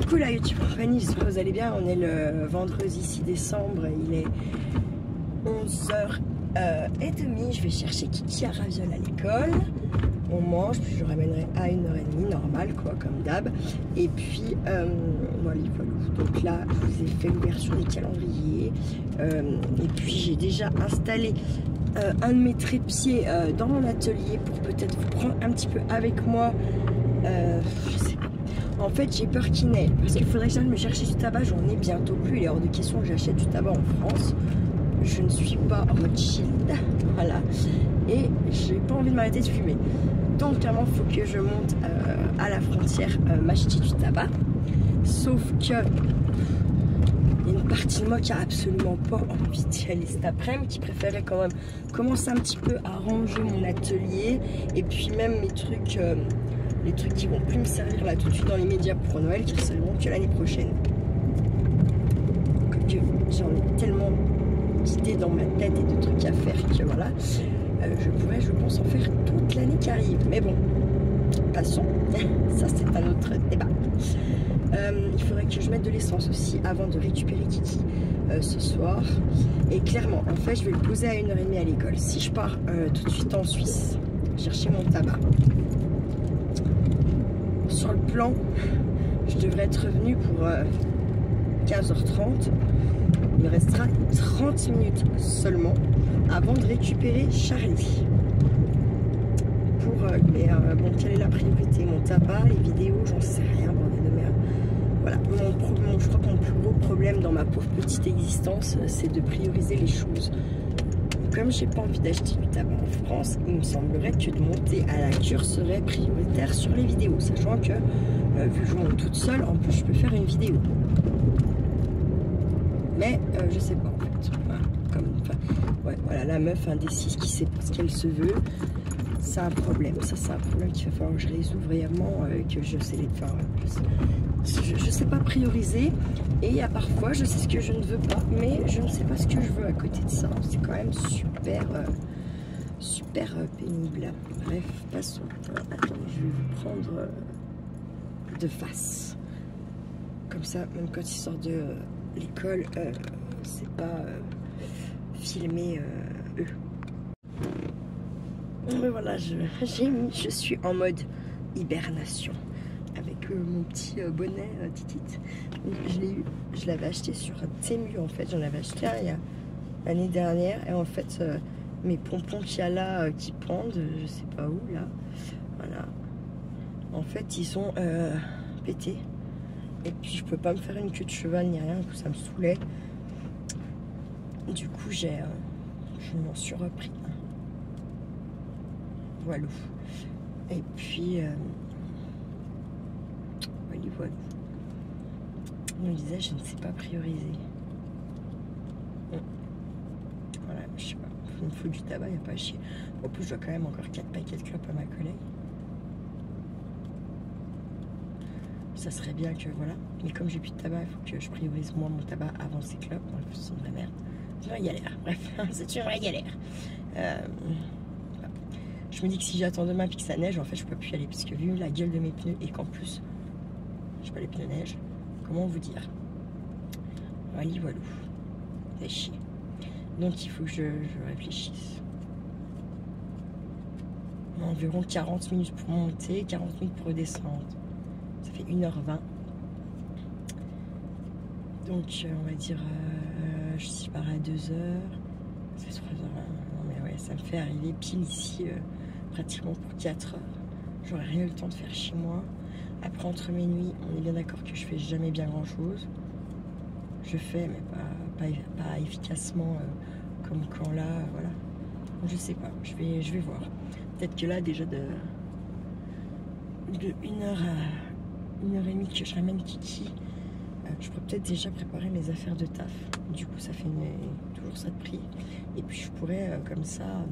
Coucou la YouTube compagnie, j'espère que vous allez bien. On est le vendredi 6 décembre, il est 11h30. Je vais chercher Kiki à Raviol à l'école. On mange, puis je le ramènerai à 1h30, normal quoi, comme d'hab. Et puis, voilà. Donc là, je vous ai fait l'ouverture des calendriers. Et puis, j'ai déjà installé un de mes trépieds dans mon atelier pour peut-être vous prendre un petit peu avec moi. Je sais pas. En fait, j'ai peur qu'il neige parce qu'il faudrait que j'aille me chercher du tabac. J'en ai bientôt plus. Il est hors de question que j'achète du tabac en France. Je ne suis pas Rothschild. Voilà. Et j'ai pas envie de m'arrêter de fumer. Donc, clairement, il faut que je monte à la frontière m'acheter du tabac. Sauf que il y a une partie de moi qui a absolument pas envie d'y aller cet après-midi, qui préférait quand même commencer un petit peu à ranger mon atelier et puis même mes trucs. Les trucs qui vont plus me servir là tout de suite dans les médias pour Noël, qui ne serviront que l'année prochaine. Que j'en ai tellement d'idées dans ma tête et de trucs à faire que voilà, je pourrais, je pense, en faire toute l'année qui arrive. Mais bon, passons, ça c'est un autre débat. Il faudrait que je mette de l'essence aussi avant de récupérer Kiki ce soir. Et clairement, en fait, je vais le poser à 1h30 à l'école. Si je pars tout de suite en Suisse, chercher mon tabac, sur le plan, je devrais être revenu pour 15h30. Il me restera 30 minutes seulement avant de récupérer Charlie. Pour bon, quelle est la priorité? Mon tabac, les vidéos, j'en sais rien, bordel de merde. Voilà, je crois que mon plus gros problème dans ma pauvre petite existence, c'est de prioriser les choses. Comme j'ai pas envie d'acheter du tabac en France, il me semblerait que de monter à la cure serait prioritaire sur les vidéos, sachant que vu que je monte toute seule, en plus je peux faire une vidéo. Mais je sais pas en fait. Voilà, ouais, voilà, la meuf indécise qui sait pas ce qu'elle se veut, c'est un problème. Ça, c'est un problème qu'il va falloir que je résoudre vraiment, que je sais les faire. Je sais pas prioriser. Et il y a parfois, je sais ce que je ne veux pas, mais je ne sais pas ce que je veux à côté de ça. C'est quand même super, super pénible. Bref, passons. Alors, attendez, je vais vous prendre de face. Comme ça, même quand il sort de l'école, c'est pas filmer eux. Mais voilà, je suis en mode hibernation. Avec mon petit bonnet Titite. Je l'avais acheté sur Temu en fait. J'en avais acheté un l'année dernière. Et en fait, mes pompons qu'il y a là qui pendent, je sais pas où là. Voilà. En fait, ils sont pétés. Et puis, je peux pas me faire une queue de cheval ni rien. Du coup, ça me saoulait. Du coup, je m'en suis repris un. Voilà. Et puis. Voilà. On me disait, je ne sais pas prioriser. Voilà, je sais pas. Il me faut du tabac, il n'y a pas à chier. En plus, je dois quand même encore 4 paquets de clopes à ma collègue. Ça serait bien que, voilà. Mais comme j'ai plus de tabac, il faut que je priorise moi mon tabac avant ces clopes. Bref, c'est une vraie merde. C'est une vraie galère. Bref, c'est une vraie galère. Je me dis que si j'attends demain et que ça neige, en fait, je peux plus y aller. Parce que vu la gueule de mes pneus et qu'en plus, je sais pas, les pneus neige, comment vous dire? Voilà, voilà. C'est chier. Donc il faut que je réfléchisse. Environ 40 minutes pour monter, 40 minutes pour redescendre. Ça fait 1h20. Donc on va dire, si je pars à 2h, ça fait 3h20. Non mais ouais, ça me fait arriver pile ici, pratiquement pour 4h. J'aurais rien eu le temps de faire chez moi. Après, entre mes nuits, on est bien d'accord que je fais jamais bien grand chose. Je fais, mais pas efficacement comme quand là, voilà. Donc, je sais pas, je vais voir. Peut-être que là, déjà de 1h à 1h30 que je ramène Kiki, je pourrais peut-être déjà préparer mes affaires de taf. Du coup, ça fait toujours ça de prix. Et puis, je pourrais, comme ça,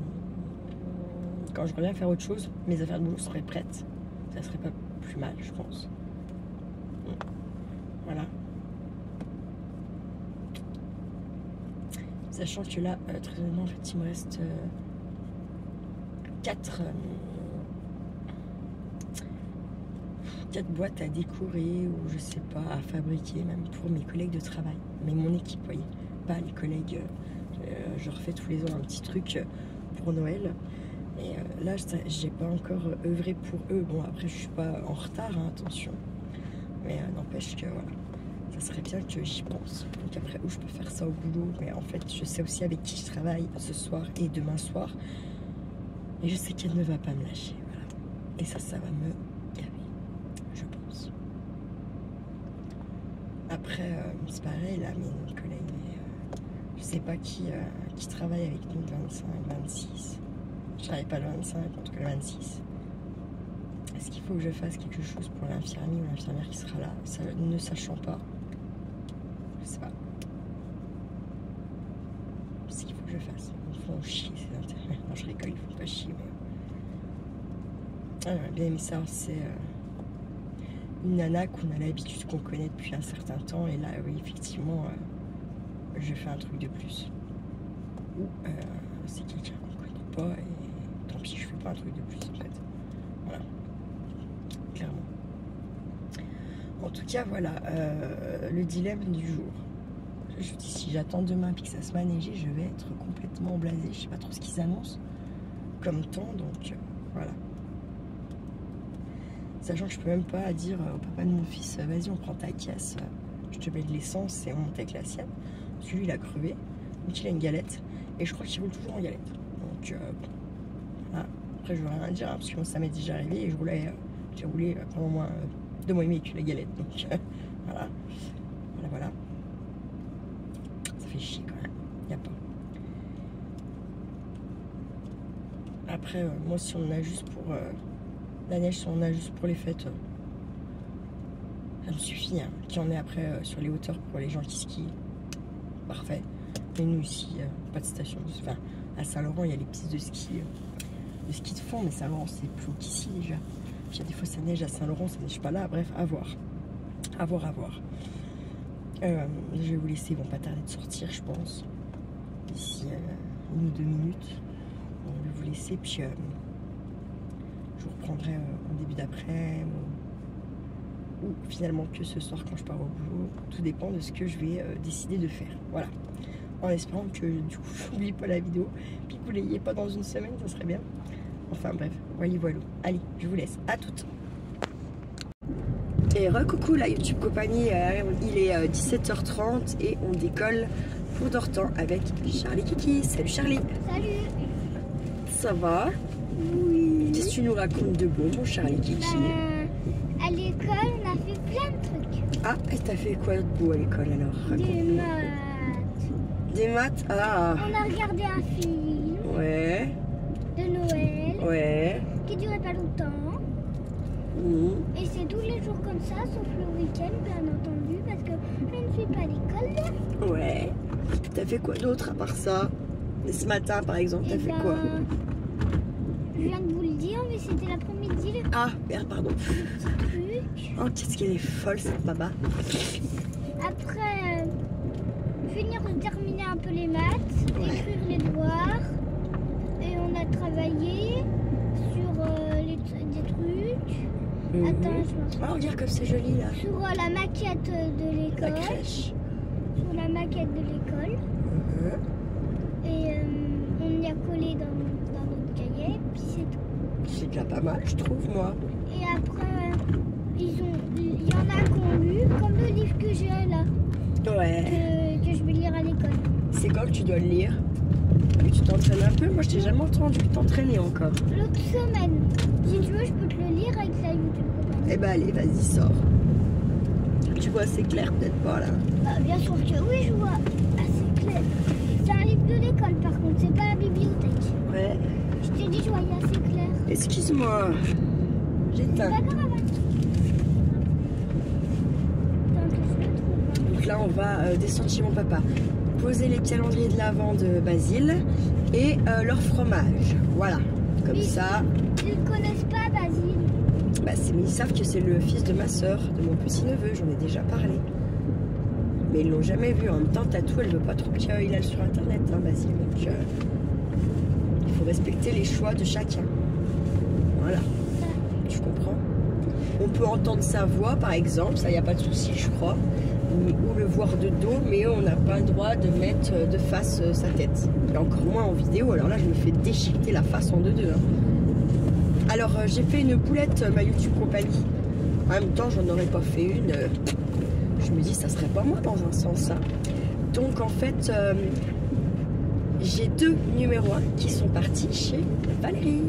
quand je reviens faire autre chose, mes affaires de boulot seraient prêtes. Ça serait pas plus mal, je pense. Voilà. Sachant que là, très honnêtement, en fait, il me reste 4 4 boîtes à décorer ou je sais pas, à fabriquer, même pour mes collègues de travail. Mais mon équipe, vous voyez, pas les collègues. Je refais tous les ans un petit truc pour Noël. Et là, j'ai pas encore œuvré pour eux. Bon, après, je suis pas en retard, hein, attention. Mais n'empêche que voilà, ça serait bien que j'y pense. Donc après, où je peux faire ça au boulot. Mais en fait, je sais aussi avec qui je travaille ce soir et demain soir. Et je sais qu'elle ne va pas me lâcher. Voilà. Et ça va me gaver, je pense. Après, c'est pareil, là, mes collègues, je sais pas qui travaille avec nous le 25, 26. Je travaille pas le 25, en tout cas le 26. Est-ce qu'il faut que je fasse quelque chose pour l'infirmier ou l'infirmière qui sera là, ça, ne sachant pas? Je sais pas. Ce qu'il faut que je fasse. Ils font chier, c'est intéressant. Non, je rigole, ils font pas chier, mais... Ah, j'aurais bien aimé ça, c'est une nana qu'on a l'habitude, qu'on connaît depuis un certain temps, et là, oui, effectivement, je fais un truc de plus. Ou c'est quelqu'un qu'on connaît pas, et tant pis, je fais pas un truc de plus, en fait. Voilà. Clairement. En tout cas, voilà, le dilemme du jour. Je dis, si j'attends demain puis que ça se met à neiger, je vais être complètement blasée. Je sais pas trop ce qu'ils annoncent comme temps, donc voilà. Sachant que je peux même pas dire au papa de mon fils, vas-y, on prend ta caisse, je te mets de l'essence et on monte avec la sienne. Parce que lui, il a crevé, donc il a une galette, et je crois qu'il roule toujours en galette. Donc voilà. Après, je veux rien dire, hein, parce que moi, ça m'est déjà arrivé, et j'ai roulé pendant moins 2 mois et demi avec la galette. Donc voilà. Voilà. Ça fait chier quand même, y a pas. Après, moi, si on en a juste pour la neige, si on en a juste pour les fêtes, ça me suffit. Hein. Qu'il y en ait après sur les hauteurs pour les gens qui skient, parfait. Mais nous ici, pas de station. Enfin, à Saint-Laurent, il y a les pistes de ski de fond, mais Saint-Laurent, c'est plus haut qu'ici déjà. Puis il y a des fois, ça neige à Saint-Laurent, ça neige pas là. Bref, à voir. À voir. Je vais vous laisser, ils vont pas tarder de sortir, je pense. D'ici 1 ou 2 minutes. On va vous laisser, puis je vous reprendrai en début d'après ou finalement que ce soir quand je pars au boulot. Tout dépend de ce que je vais décider de faire. Voilà. En espérant que du coup j'oublie pas la vidéo, puis que vous l'ayez pas dans une semaine, ça serait bien. Enfin bref, voilà. Allez, je vous laisse. À toutes. Et recoucou la YouTube compagnie, il est 17h30 et on décolle pour Dortan avec Charlie Kiki. Salut Charlie. Salut. Ça va? Oui. Qu'est-ce que tu nous racontes de beau, mon Charlie Kiki? À l'école, on a fait plein de trucs. Ah, et t'as fait quoi de beau à l'école alors? Des maths. Des maths? Ah. On a regardé un film. Ouais. De Noël. Ouais. Qui durait pas longtemps. Et c'est tous les jours comme ça, sauf le week-end, bien entendu, parce que je ne suis pas à l'école. Ouais. T'as fait quoi d'autre à part ça? Et ce matin, par exemple, t'as fait quoi? Je viens de vous le dire, mais c'était l'après-midi. Ah, merde, pardon. Truc. Oh, qu'est-ce qu'elle est folle, cette maman. Après, terminer un peu les maths, écrire les devoirs. Et on a travaillé sur des trucs. Attends, je oh, regarde comme c'est joli là. Sur la maquette de l'école. La crèche. Sur la maquette de l'école. Et on y a collé dans notre cahier, puis c'est tout. C'est déjà pas mal, je trouve, moi. Et après, il y en a qui ont lu, comme le livre que j'ai là. Ouais. Que je vais lire à l'école. C'est quand que tu dois le lire? Tu t'entraînes un peu? Moi, je t'ai jamais entendu t'entraîner encore. L'autre semaine. Si tu veux, je peux te le lire avec la YouTube. Eh ben allez, vas-y, sors. Tu vois assez clair, peut-être pas là. Bah, bien sûr que oui, je vois assez clair. C'est un livre de l'école, par contre, c'est pas la bibliothèque. Ouais. Je t'ai dit, je voyais assez clair. Excuse-moi. J'éteins. C'est pas grave. Donc là, on va descendre chez mon papa. Poser les calendriers de l'Avent de Basile et leur fromage. Voilà. Comme mais ça. Ils ne connaissent pas Basile. Bah, ils savent que c'est le fils de ma soeur, de mon petit-neveu. J'en ai déjà parlé. Mais ils l'ont jamais vu. En même temps, Tatou, elle veut pas trop qu'il aille sur Internet, hein, Basile. Donc, il faut respecter les choix de chacun. Voilà. Tu comprends? On peut entendre sa voix, par exemple, ça, il n'y a pas de souci, je crois. Ou le voir de dos, mais on n'a pas le droit de mettre de face sa tête. Et encore moins en vidéo, alors là, je me fais déchiqueter la face en deux. Hein. Alors, j'ai fait une boulette, ma YouTube compagnie. En même temps, j'en aurais pas fait une. Je me dis, ça serait pas moi dans un sens, ça. Donc, en fait, j'ai 2 numéros 1 qui sont partis chez Valérie.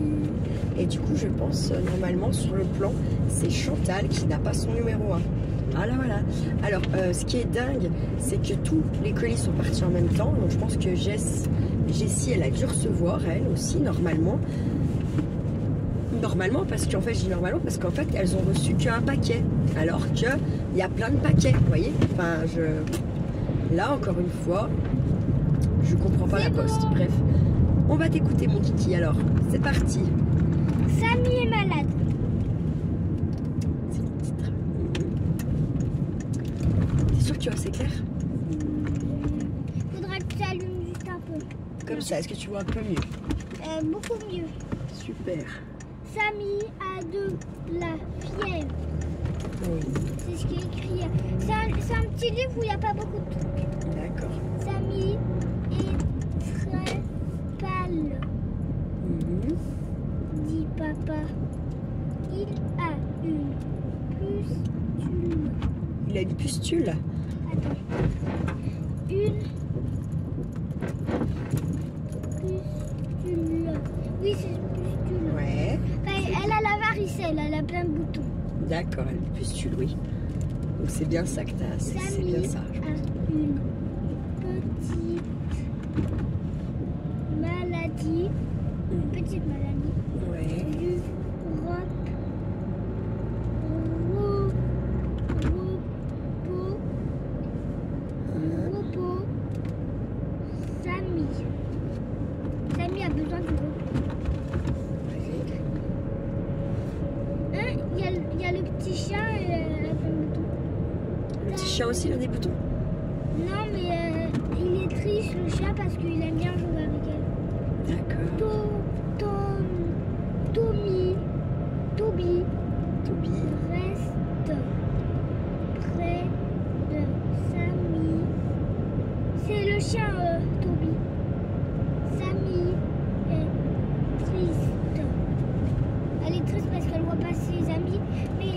Et du coup, je pense, normalement, sur le plan, c'est Chantal qui n'a pas son numéro 1. Voilà, voilà. Alors, ce qui est dingue, c'est que tous les colis sont partis en même temps. Donc, je pense que Jessie, elle a dû recevoir, elle aussi, normalement. Normalement, parce qu'en fait, je dis normalement, parce qu'en fait, elles ont reçu qu'un paquet. Alors qu'il y a plein de paquets, vous voyez. Enfin, là, encore une fois, je comprends pas la poste. Bref, on va t'écouter, mon kiki. Alors, c'est parti. Samy est malade. C'est le titre. T'es sûr que tu vois, c'est clair? Faudra que tu allumes juste un peu. Comme ça, est-ce que tu vois un peu mieux? Beaucoup mieux. Super. Samy a de la fièvre. Oui. C'est ce qui est écrit. C'est un petit livre où il n'y a pas beaucoup de trucs. D'accord. Samy est très pâle, dit papa. Il a une pustule. Il a une pustule. Attends. Une pustule. Oui, c'est une pustule. Ouais. Enfin, elle a la varicelle, elle a plein de boutons. D'accord, elle a une pustule, oui. Donc c'est bien ça que t'as. C'est bien ça. Je pense. A une petite maladie. Une petite maladie. Ouais. Du repos. Samy. Samy a besoin de repos. Hein, il y a le petit chat et elle a plein de boutons. Le petit chat aussi, il a des boutons. Non, mais il est triste le chat parce qu'il aime bien jouer avec elle. D'accord. Toby reste près de Samy. C'est le chien Toby. Samy est triste. Elle est triste parce qu'elle voit pas ses amis, mais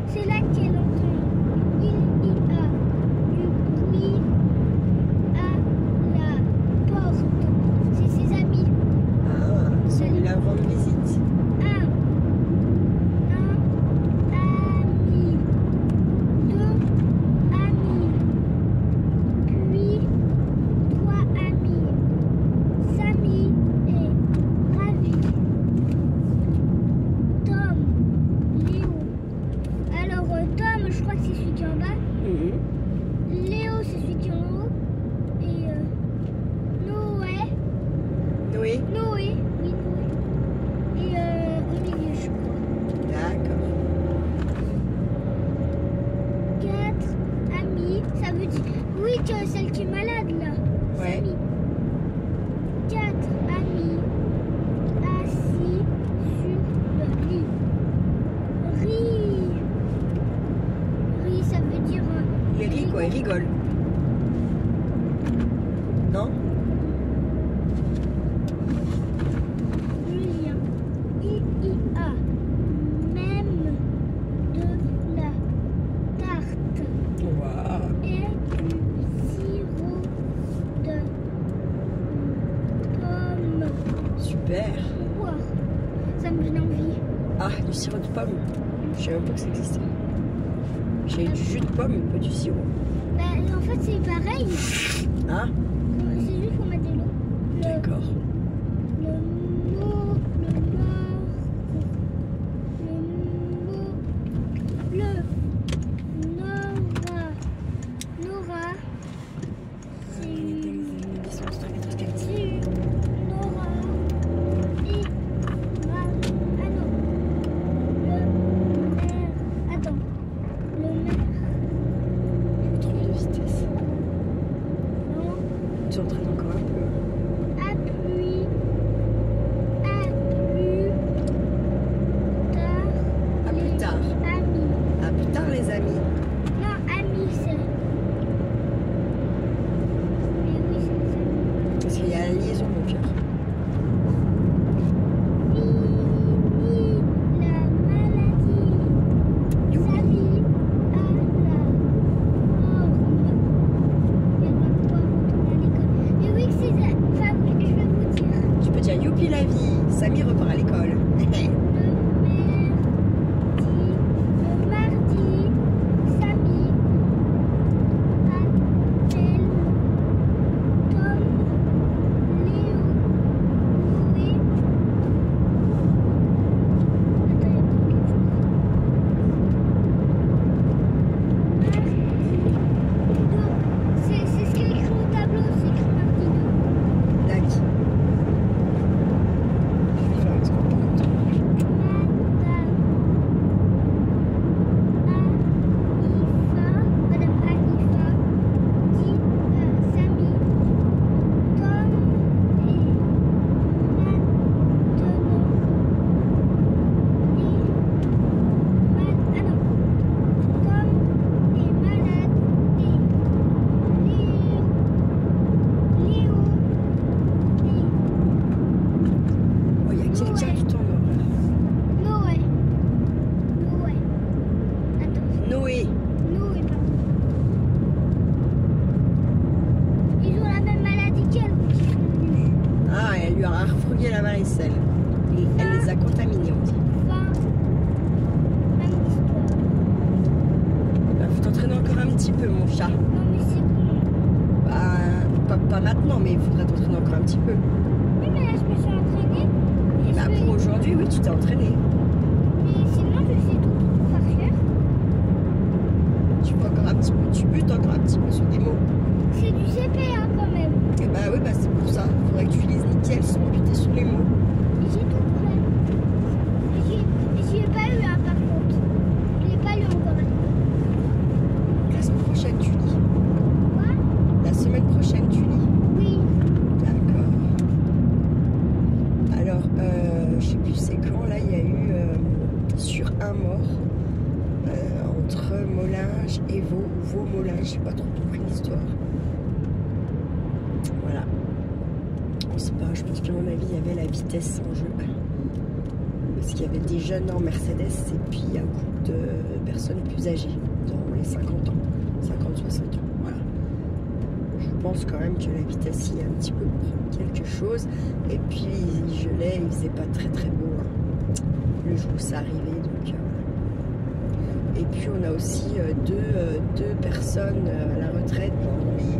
c'est là qu'elle entend. Il y a du bruit à la porte. C'est ses amis. Ah, celui-là rend visite. Un ami. 2 amis. Puis 3 amis. Samy est ravi. Tom, Léo. Alors Tom, je crois que c'est celui qui est en bas. Léo, c'est celui qui est en haut. Et Noé. Oui. Noé, oui, Noé. Et au milieu, je crois. D'accord. 4 amis, ça veut dire. Oui, que celle qui est malade là. Ouais. Samy. 4 amis assis sur le lit. Rit. Rit, ça veut dire. Il rit quoi, il rigole. Non? Le lien. Il y a même de la tarte Waouh. et du sirop de pomme. Super. Wow, ça me donne envie. Ah, du sirop de pomme. Je savais même pas que ça existait. J'ai du jus de pomme, mais pas du sirop. Bah, en fait, c'est pareil. Ah, C'est juste pour mettre de l'eau. d'accord. Le mot, le mort, le Nora. Nora, c'est une Nora. Et ah non. Le maire. Attends. Le maire. Trop de vitesse. Non. Tu entraînes encore un peu. Appuie peu, mon chat. Non, mais c'est bon. Bah, pas maintenant, mais il faudra t'entraîner encore un petit peu. Oui, mais là, je me suis entraînée. Et Bah, pour aujourd'hui, oui, tu t'es entraîné. Mais sinon, je sais tout par cœur. Tu peux encore un petit peu, tu butes encore un petit peu sur des mots. C'est du CPA quand même. Et bah oui, bah c'est pour ça. Il faudrait que tu lises nickel sans buter sur les mots. Et j'ai tout prêt. J'y ai pas eu un par contre. Je l'ai pas lu encore. La semaine prochaine, tu lis. Quoi? La semaine prochaine, tu lis. Oui. D'accord. Alors, je sais plus c'est quand, là, il y a eu sur un mort entre Mollinges et Vaux-Mollinges. J'ai pas trop compris l'histoire. Voilà. On sait pas, je pense qu'à mon avis, il y avait la vitesse en jeu. Parce qu'il y avait des jeunes en Mercedes et puis un groupe de personnes plus âgées, dans les 50 ans, 50-60 ans. Voilà. Je pense quand même que la vitesse y est un petit peu pour quelque chose. Et puis il gelait, il faisait pas très très beau le jour où ça arrivait. Donc, et puis on a aussi deux personnes à la retraite dans les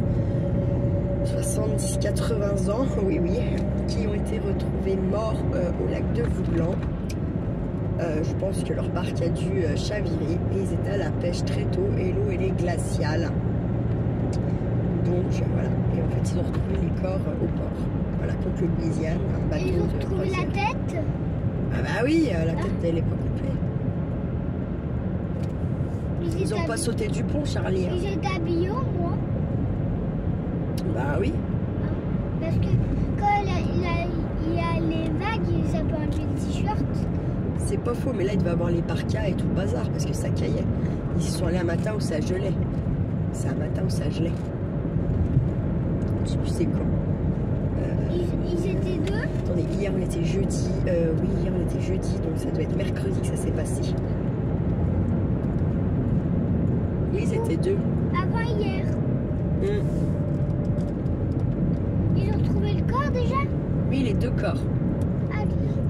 70-80 ans, oui, qui ont été retrouvés morts au lac de Vouglan. Je pense que leur barque a dû chavirer et ils étaient à la pêche très tôt et l'eau elle est glaciale. Donc voilà, et en fait ils ont retrouvé les corps au port. Voilà, contre le Louisiane, un bateau Et ils ont de retrouvé la croisière. tête. Ah bah oui, la tête elle est pas coupée. Ils ont pas sauté du pont, Charlie. Hein. Ils étaient habillés au moins. Bah oui. Parce que quand il y a les vagues, ça peut enlever le t-shirt. C'est pas faux, mais là il devait avoir les parkas et tout le bazar parce que ça caillait. Ils y sont allés un matin où ça gelait. C'est un matin où ça gelait. Je sais plus c'est quand. Ils étaient deux. Attendez, hier on était jeudi. Oui, hier on était jeudi, donc ça doit être mercredi que ça s'est passé. Oui, ils étaient deux. Avant hier. Ils ont retrouvé le corps déjà. Oui, les deux corps. Ah,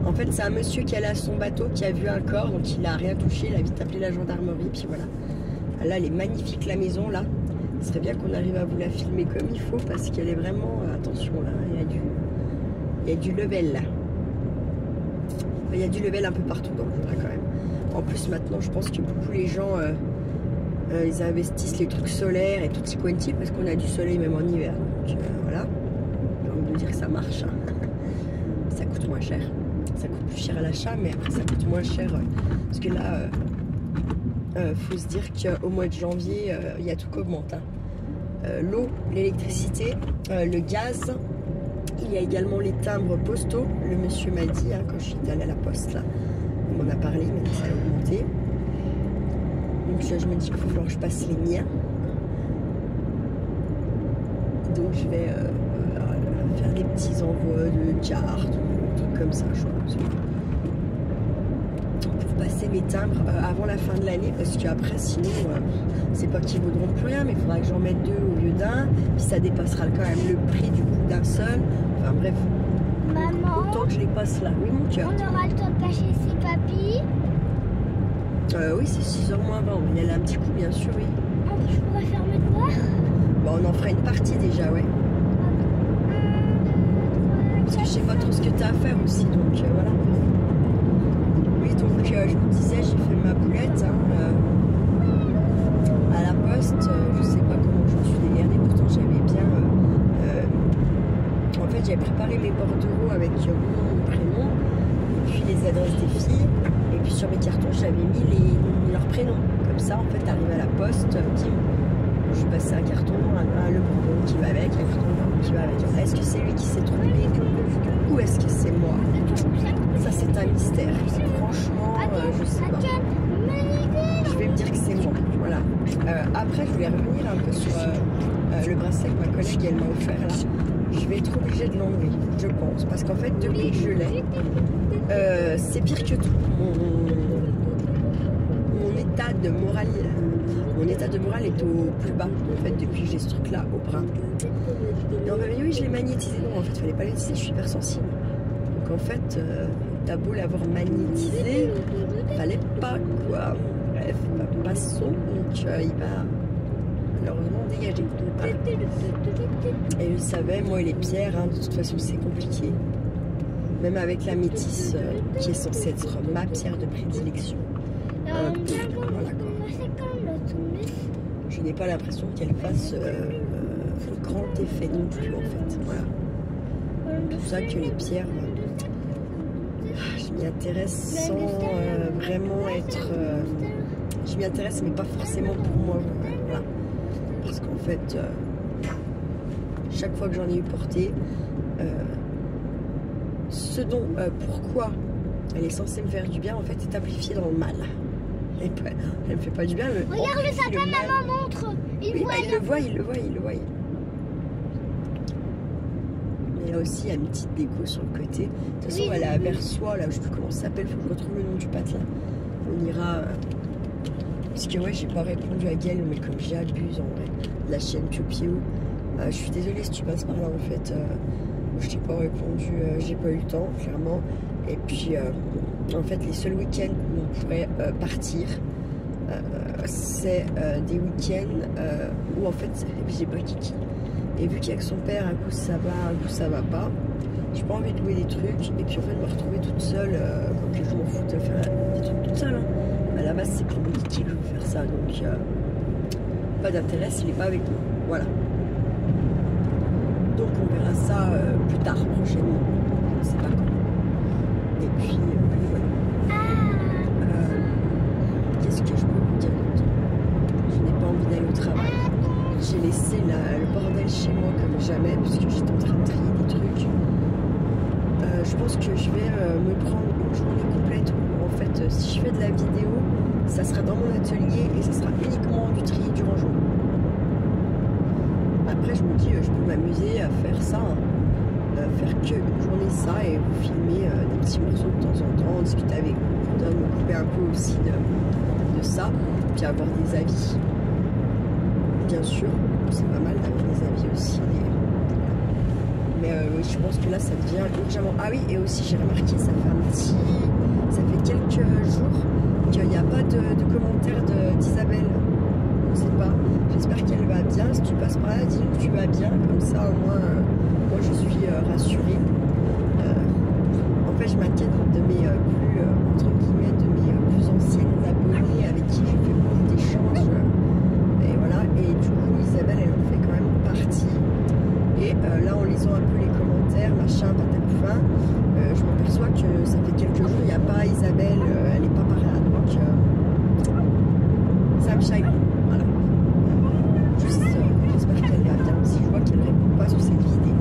En fait, c'est un monsieur qui allait à son bateau qui a vu un corps, donc il a rien touché, il a vite appelé la gendarmerie, puis voilà. Là, elle est magnifique la maison, là. Ce serait bien qu'on arrive à vous la filmer comme il faut, parce qu'elle est vraiment... attention, là, il y a du level, là. Il y a du level un peu partout dans le Vaudreuil, quand même. En plus, maintenant, je pense que beaucoup les gens, ils investissent les trucs solaires et tout petit quanti, parce qu'on a du soleil même en hiver. Donc, voilà. J'ai envie de dire que ça marche. Hein. Ça coûte moins cher. Ça coûte plus cher à l'achat, mais après ça coûte moins cher parce que là, faut se dire qu'au mois de janvier, il y a tout qui augmente. Hein. L'eau, l'électricité, le gaz, il y a également les timbres postaux. Le monsieur m'a dit, hein, quand je suis allée à la poste, là, il m'en a parlé, il m'a dit que ça a augmenté. Donc je me dis qu'il faut falloir que je passe les miens. Donc je vais faire des petits envois de cartes, des trucs comme ça, je pense. Pour passer mes timbres avant la fin de l'année, parce qu'après, sinon, c'est pas qu'ils vaudront plus rien, mais il faudra que j'en mette deux au lieu d'un, puis ça dépassera quand même le prix du coup d'un seul. Enfin bref, maman, autant que je les passe là. Oui, mon cœur. on aura le temps de cacher ses papis. Oui, c'est 6h moins 20. Il y a un petit coup, bien sûr, oui. Je pourrais faire mes devoirs. Bon, on en fera une partie déjà, ouais. Parce que je sais pas trop ce que tu as à faire aussi, donc voilà. Oui, donc je vous disais, j'ai fait ma boulette hein, à la poste. Je sais pas comment je me suis démerdée, pourtant j'avais bien. En fait, j'avais préparé mes bordereaux avec mon prénom, et puis les adresses des filles, et puis sur mes cartons, j'avais mis leurs prénoms. Comme ça, en fait, t'arrives à la poste, bim. Je suis passé un carton, le bonbon qui va avec, un carton qui va avec. Est-ce que c'est lui qui s'est trompé ou est-ce que c'est moi? Ça, c'est un mystère. Franchement, je sais pas. Je vais me dire que c'est moi. Voilà. Après, je voulais revenir un peu sur le bracelet que ma collègue elle m'a offert là. Je vais être obligée de l'enlever, je pense. Parce qu'en fait, depuis que je l'ai, c'est pire que tout. Mon état de morale. Mon état de morale est au plus bas, en fait, depuis que j'ai ce truc-là au bras. Et on m'a dit, oui, je l'ai magnétisé. Non, en fait, il fallait pas l'utiliser, je suis hypersensible. Donc, en fait, t'as beau l'avoir magnétisé, fallait pas, quoi. Bref, passons. Donc, il va malheureusement dégagé. Voilà. Et je savais, moi et les pierres, hein, de toute façon c'est compliqué. Même avec la métisse qui est censée être ma pierre de prédilection. Voilà, quoi. Je n'ai pas l'impression qu'elle fasse grand effet non plus en fait. Voilà. C'est pour ça que les pierres, je m'y intéresse sans vraiment être... je m'y intéresse mais pas forcément pour moi. Voilà. Parce qu'en fait, chaque fois que j'en ai eu porté, ce dont, pourquoi elle est censée me faire du bien, en fait, est amplifié dans le mal. Elle me fait pas du bien. Regarde le sapin, maman montre. Il le voit. Mais là aussi, il y a une petite déco sur le côté. De toute façon, elle est vers soi, là, je sais plus comment ça s'appelle, faut que je retrouve le nom du patelin. On ira... Parce que ouais, j'ai pas répondu à Gaël, mais comme j'abuse en vrai, de la chaîne Piopio. Je suis désolée si tu passes par là, en fait. Je t'ai pas répondu, j'ai pas eu le temps, clairement. Et puis, en fait, les seuls week-ends où on pourrait partir, c'est des week-ends où, en fait, j'ai pas Kiki. Et vu qu'avec son père, un coup ça va, un coup ça va pas, j'ai pas envie de louer des trucs. Et puis, en fait, me retrouver toute seule, comme que je m'en fous de faire des trucs toute seule. Hein. À la base, c'est pour mon Kiki que je veux faire ça. Donc, pas d'intérêt s'il est pas avec nous. Voilà. Donc on verra ça plus tard, prochainement. Je ne sais pas quand. Et puis voilà. Qu'est-ce que je peux vous dire d'autre? Je n'ai pas envie d'aller au travail. J'ai laissé le bordel chez moi comme jamais, puisque j'étais en train de trier des trucs. Je pense que je vais me prendre une journée complète où, en fait, si je fais de la vidéo, ça sera dans mon atelier et ça sera uniquement du tri du rangement. Après, je me dis, je peux m'amuser à faire ça, hein. Faire que une journée ça et vous filmer des petits morceaux de temps en temps, discuter avec vous, m'occuper un peu aussi de ça, puis avoir des avis. Bien sûr, c'est pas mal d'avoir des avis aussi. Mais oui, je pense que là, ça devient urgemment. Ah oui, et aussi, j'ai remarqué, ça fait quelques jours qu'il n'y a pas de commentaires d'Isabelle. Je sais pas. J'espère qu'elle va bien. Si tu passes par là, dis-nous que tu vas bien. Comme ça, au moins, moi, je suis rassurée. En fait, je m'inquiète de mes entre guillemets, de mes plus anciennes abonnées avec qui je fais beaucoup d'échanges. Et voilà. Et du coup, Isabelle, elle en fait quand même partie. Et là, en lisant un peu les commentaires, machin, patapoufin, je m'aperçois que ça fait quelques jours, il n'y a pas Isabelle, elle n'est pas par là. Donc, ça me chagrine. Voilà. J'espère qu'elle va bien. Si je vois qu'elle ne répond pas sur cette vidéo,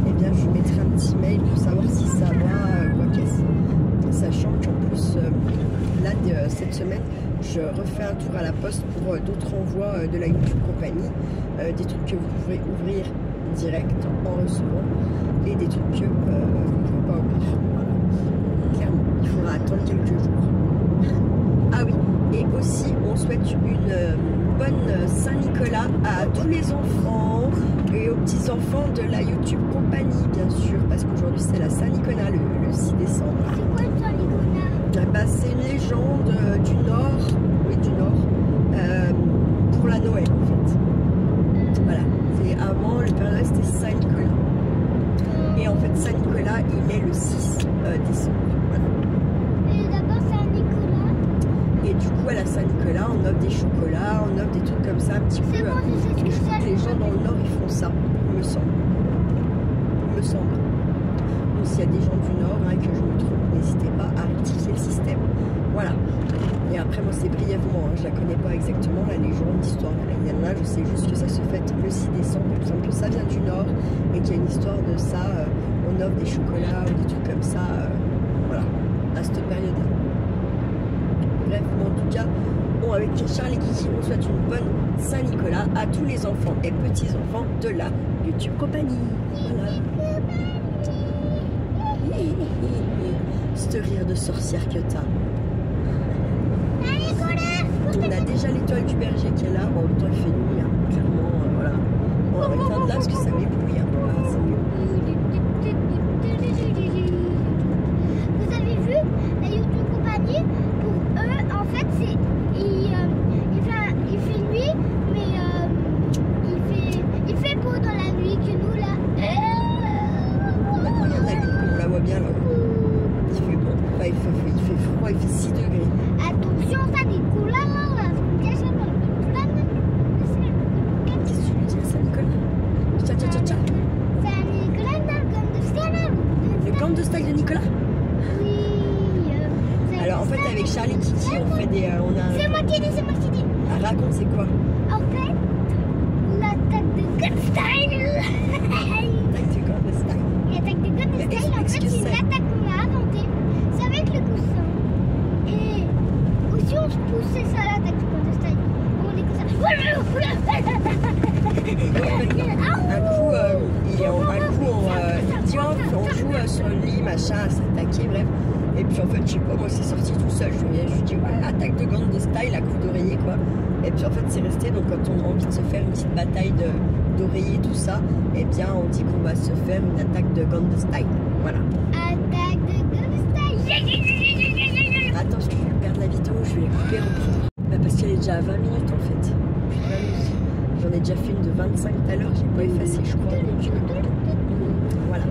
eh bien je lui mettrai un petit mail pour savoir si ça va, quoi qu'est-ce. Sachant qu'en plus, là, cette semaine, je refais un tour à la poste pour d'autres envois de la YouTube Compagnie, des trucs que vous pourrez ouvrir direct en recevant et des trucs que vous ne pouvez pas ouvrir. Voilà. Clairement, il faudra attendre quelques jours. Ah oui, et aussi, on souhaite une bonne Saint-Nicolas à tous les enfants et aux petits-enfants de la YouTube Compagnie, bien sûr, parce qu'aujourd'hui c'est la Saint-Nicolas, le 6 décembre. C'est quoi le Saint-Nicolas? Bah, c'est une légende du Nord, oui, du Nord, pour la Noël, en fait. Voilà, avant, le Père Noël, c'était Saint-Nicolas. Et en fait, Saint-Nicolas, il est le 6 décembre. Voilà. Et d'abord, Saint-Nicolas. Et du coup, à la Saint-Nicolas, on offre des chocolats, on offre des trucs comme ça, un petit peu. C'est bon, je sais ce que Je crois que les gens dans le Nord, ils font ça, il me semble. Il me semble. Donc, s'il y a des gens du Nord, hein, que je me trompe, n'hésitez pas à rectifier le système. Voilà. Et après, moi, c'est brièvement, hein, je la connais pas exactement, la légende, l'histoire de la Yana. Je sais juste que ça se fête le 6 décembre, il me semble que ça vient du Nord et qu'il y a une histoire de ça. On offre des chocolats ou des trucs comme ça, voilà, à cette période-là. Bref, en tout cas, bon, avec Charles et Kiki, on souhaite une bonne Saint-Nicolas à tous les enfants et petits-enfants de la YouTube Compagnie. Voilà. Ce rire de sorcière que t'as. On a déjà l'étoile du berger qui est là. Bon, en même temps, il fait nuit, hein. Clairement, voilà. Bon, on va éteindre là parce que ça m'éblouit un peu. Ah, c'est mieux. Vous avez vu la YouTube Compagnie? Pour eux, en fait, il fait nuit, mais c'est moi qui dis. Ah, raconte, c'est quoi? En fait, l'attaque de Goldstein. L'attaque de Goldstein. L'attaque de Goldstein, en fait, c'est une attaque qu'on a inventée. C'est avec le coussin. Et aussi, on se pousse, c'est ça l'attaque de Goldstein. On est comme ça. On joue sur le lit, machin, à s'attaquer, bref. Et puis en fait, je sais pas, moi c'est sorti tout seul. Je lui dis, ouais, attaque de gants de style, à coup d'oreiller, quoi. Et puis en fait, c'est resté. Donc quand on a envie de se faire une petite bataille d'oreiller, tout ça, eh bien, on dit qu'on va se faire une attaque de gants de style. Voilà. Attaque de Goldstein. Attends, parce que je vais perdre la vidéo, je vais la couper et reprendre. Bah, parce qu'elle est déjà à 20 minutes en fait. J'en ai déjà fait une de 25 tout à l'heure, j'ai pas effacé, je crois. Voilà.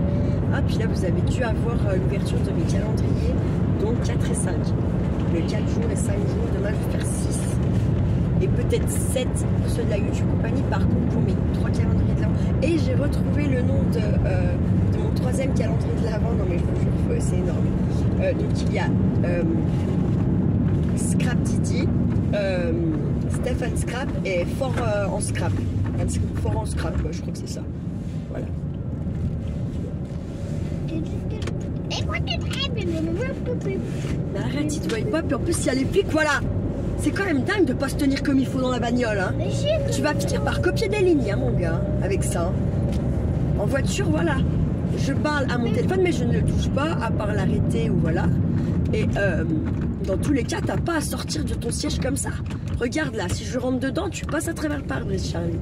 Ah, puis là, vous avez dû avoir l'ouverture de mes calendriers, donc 4 et 5. Le 4 jours et 5 jours, demain je vais faire 6. Et peut-être 7 pour ceux de la YouTube Compagnie, par contre pour mes 3 calendriers de l'avant. Et j'ai retrouvé le nom de mon 3e calendrier de l'avant. Non mais je vous jure, c'est énorme. Donc il y a Scrap Didi, Stephen Scrap et Fort en Scrap. Fort en Scrap, je crois que c'est ça. Voilà. Mais arrête, si tu vois pas, puis en plus il y a les flics, voilà. C'est quand même dingue de pas se tenir comme il faut dans la bagnole, hein. Tu vas finir par copier des lignes, hein, mon gars, avec ça. En voiture, voilà. Je parle à mon téléphone, mais je ne le touche pas, à part l'arrêter ou voilà. Et dans tous les cas, t'as pas à sortir de ton siège comme ça. Regarde là, si je rentre dedans, tu passes à travers le pare-brise, Charlie.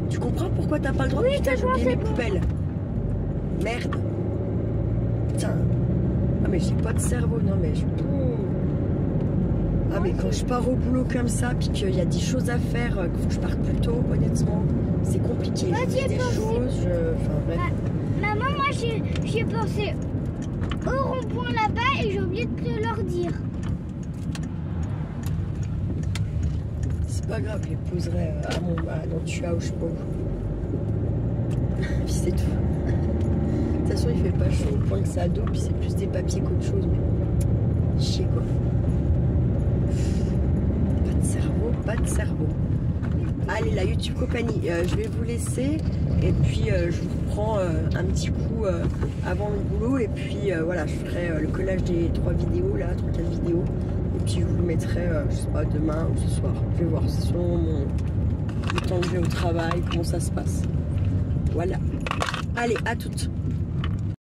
Tu comprends pourquoi t'as pas le droit? Oui, putain, j'ai oublié mes poubelles. Merde. Putain. Ah mais j'ai pas de cerveau, non mais je... Ah mais quand je pars au boulot comme ça, puis qu'il y a des choses à faire, qu'il faut que je parte plus tôt, honnêtement, c'est compliqué. Je fais des choses, enfin bref. Maman, moi j'ai pensé au rond-point là-bas et j'ai oublié de te leur dire. C'est pas grave, je les poserai à mon dans Tua ou je sais pas où. Puis c'est tout. De toute façon, il fait pas chaud au point que ça a d'eau, puis c'est plus des papiers qu'autre chose, mais chier quoi. Pas de cerveau. Allez, la YouTube Compagnie, je vais vous laisser et puis je vous reprends un petit coup avant le boulot et puis voilà, je ferai le collage des 3 vidéos là, 3-4 vidéos et puis je vous le mettrai, je sais pas, demain ou ce soir. Je vais voir, c'est selon le temps que je vais au travail, comment ça se passe. Voilà. Allez, à toutes.